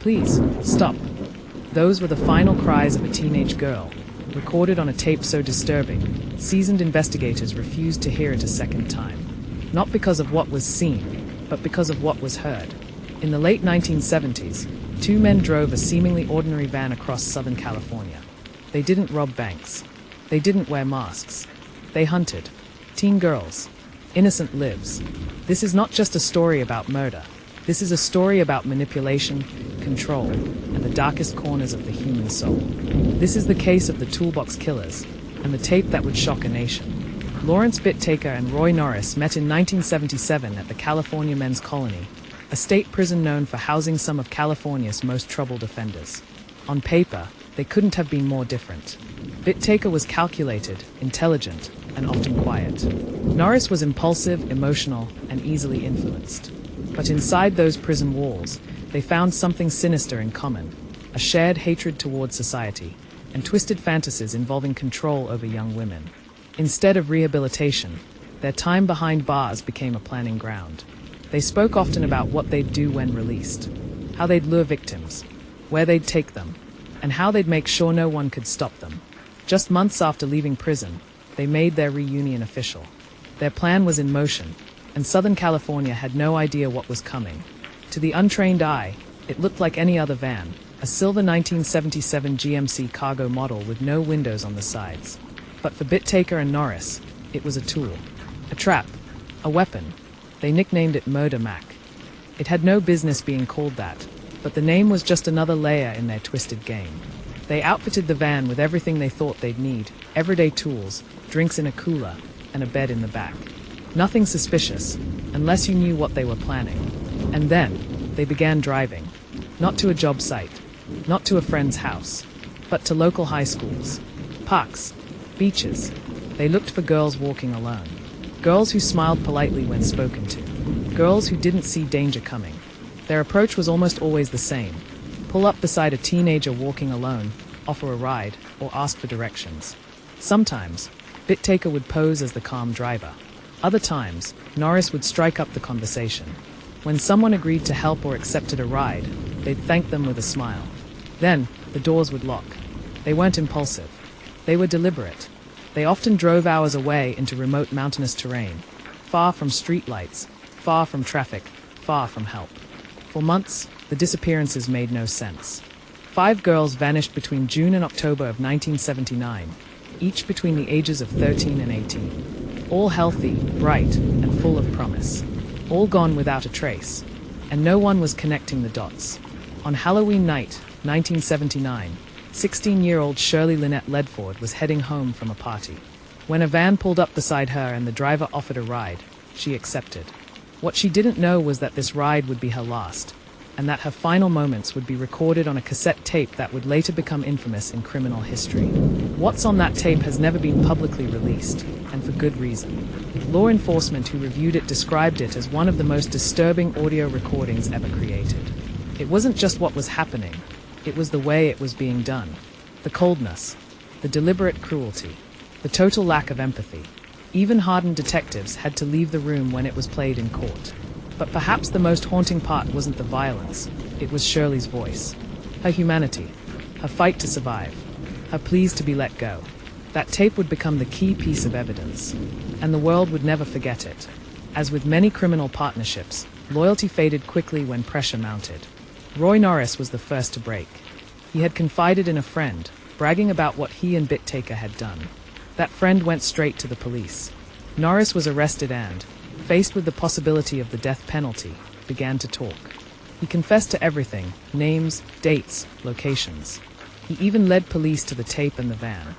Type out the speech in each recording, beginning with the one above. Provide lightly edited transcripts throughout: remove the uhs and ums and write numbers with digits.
Please, stop. Those were the final cries of a teenage girl, recorded on a tape so disturbing, seasoned investigators refused to hear it a second time. Not because of what was seen, but because of what was heard. In the late 1970s, two men drove a seemingly ordinary van across Southern California. They didn't rob banks. They didn't wear masks. They hunted. Teen girls. Innocent lives. This is not just a story about murder. This is a story about manipulation, control, and the darkest corners of the human soul. This is the case of the Toolbox Killers, and the tape that would shock a nation. Lawrence Bittaker and Roy Norris met in 1977 at the California Men's Colony, a state prison known for housing some of California's most troubled offenders. On paper, they couldn't have been more different. Bittaker was calculated, intelligent, and often quiet. Norris was impulsive, emotional, and easily influenced. But inside those prison walls, they found something sinister in common, a shared hatred toward society, and twisted fantasies involving control over young women. Instead of rehabilitation, their time behind bars became a planning ground. They spoke often about what they'd do when released, how they'd lure victims, where they'd take them, and how they'd make sure no one could stop them. Just months after leaving prison, they made their reunion official. Their plan was in motion, and Southern California had no idea what was coming. To the untrained eye, it looked like any other van, a silver 1977 GMC cargo model with no windows on the sides. But for Bittaker and Norris, it was a tool, a trap, a weapon. They nicknamed it Murder Mac. It had no business being called that, but the name was just another layer in their twisted game. They outfitted the van with everything they thought they'd need, everyday tools, drinks in a cooler, and a bed in the back. Nothing suspicious, unless you knew what they were planning. And then, they began driving. Not to a job site, not to a friend's house, but to local high schools, parks, beaches. They looked for girls walking alone. Girls who smiled politely when spoken to. Girls who didn't see danger coming. Their approach was almost always the same. Pull up beside a teenager walking alone, offer a ride, or ask for directions. Sometimes, Bittaker would pose as the calm driver. Other times, Norris would strike up the conversation. When someone agreed to help or accepted a ride, they'd thank them with a smile. Then, the doors would lock. They weren't impulsive. They were deliberate. They often drove hours away into remote mountainous terrain, far from streetlights, far from traffic, far from help. For months, the disappearances made no sense. 5 girls vanished between June and October of 1979, each between the ages of 13 and 18. All healthy, bright, and full of promise. All gone without a trace, and no one was connecting the dots. On Halloween night, 1979, 16-year-old Shirley Lynette Ledford was heading home from a party. When a van pulled up beside her and the driver offered a ride, she accepted. What she didn't know was that this ride would be her last, and that her final moments would be recorded on a cassette tape that would later become infamous in criminal history. What's on that tape has never been publicly released, and for good reason. Law enforcement who reviewed it described it as one of the most disturbing audio recordings ever created. It wasn't just what was happening, it was the way it was being done. The coldness, the deliberate cruelty, the total lack of empathy. Even hardened detectives had to leave the room when it was played in court. But perhaps the most haunting part wasn't the violence, it was Shirley's voice. Her humanity, her fight to survive, her pleas to be let go. That tape would become the key piece of evidence, and the world would never forget it. As with many criminal partnerships, loyalty faded quickly when pressure mounted. Roy Norris was the first to break. He had confided in a friend, bragging about what he and Bittaker had done. That friend went straight to the police. Norris was arrested and, faced with the possibility of the death penalty, began to talk. He confessed to everything: names, dates, locations. He even led police to the tape and the van.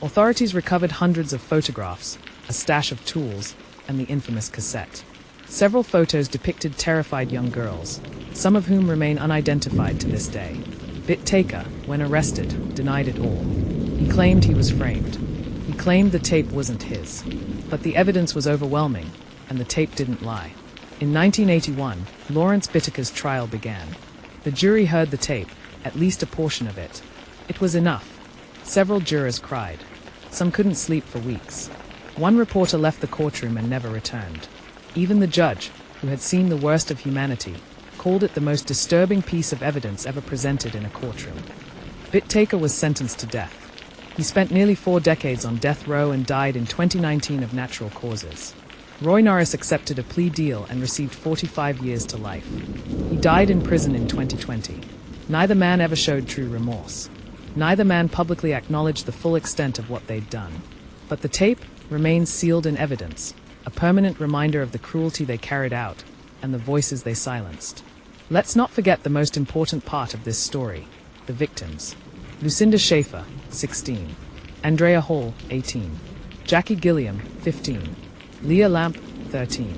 Authorities recovered hundreds of photographs, a stash of tools, and the infamous cassette. Several photos depicted terrified young girls, some of whom remain unidentified to this day. Bittaker, when arrested, denied it all. He claimed he was framed. He claimed the tape wasn't his. But the evidence was overwhelming, and the tape didn't lie. In 1981, Lawrence Bittaker's trial began. The jury heard the tape, at least a portion of it. It was enough. Several jurors cried. Some couldn't sleep for weeks. One reporter left the courtroom and never returned. Even the judge, who had seen the worst of humanity, called it the most disturbing piece of evidence ever presented in a courtroom. Whittaker was sentenced to death. He spent nearly 4 decades on death row and died in 2019 of natural causes. Roy Norris accepted a plea deal and received 45 years to life. He died in prison in 2020. Neither man ever showed true remorse. Neither man publicly acknowledged the full extent of what they'd done. But the tape remains sealed in evidence, a permanent reminder of the cruelty they carried out and the voices they silenced. Let's not forget the most important part of this story, the victims. Lucinda Schaefer, 16. Andrea Hall, 18. Jackie Gilliam, 15. Leah Lamp, 13.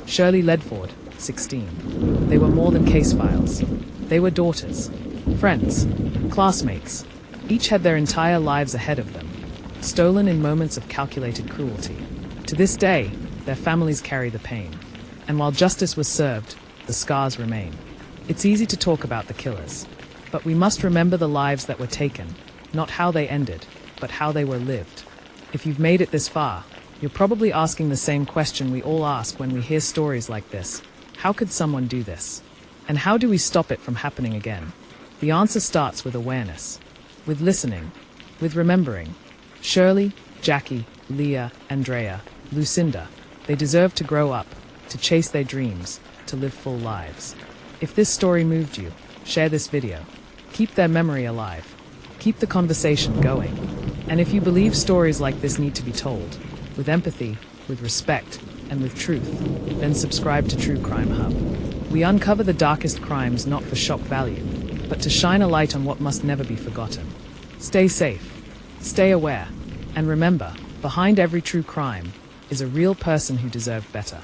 Shirley Ledford, 16. They were more than case files. They were daughters, friends, classmates. Each had their entire lives ahead of them, stolen in moments of calculated cruelty. To this day, their families carry the pain. And while justice was served, the scars remain. It's easy to talk about the killers, but we must remember the lives that were taken, not how they ended, but how they were lived. If you've made it this far, you're probably asking the same question we all ask when we hear stories like this. How could someone do this? And how do we stop it from happening again? The answer starts with awareness, with listening, with remembering. Shirley, Jackie, Leah, Andrea, Lucinda, they deserve to grow up, to chase their dreams, to live full lives. If this story moved you, share this video. Keep their memory alive. Keep the conversation going. And if you believe stories like this need to be told, with empathy, with respect, and with truth, then subscribe to True Crime Hub. We uncover the darkest crimes not for shock value, but to shine a light on what must never be forgotten. Stay safe, stay aware, and remember, behind every true crime is a real person who deserved better.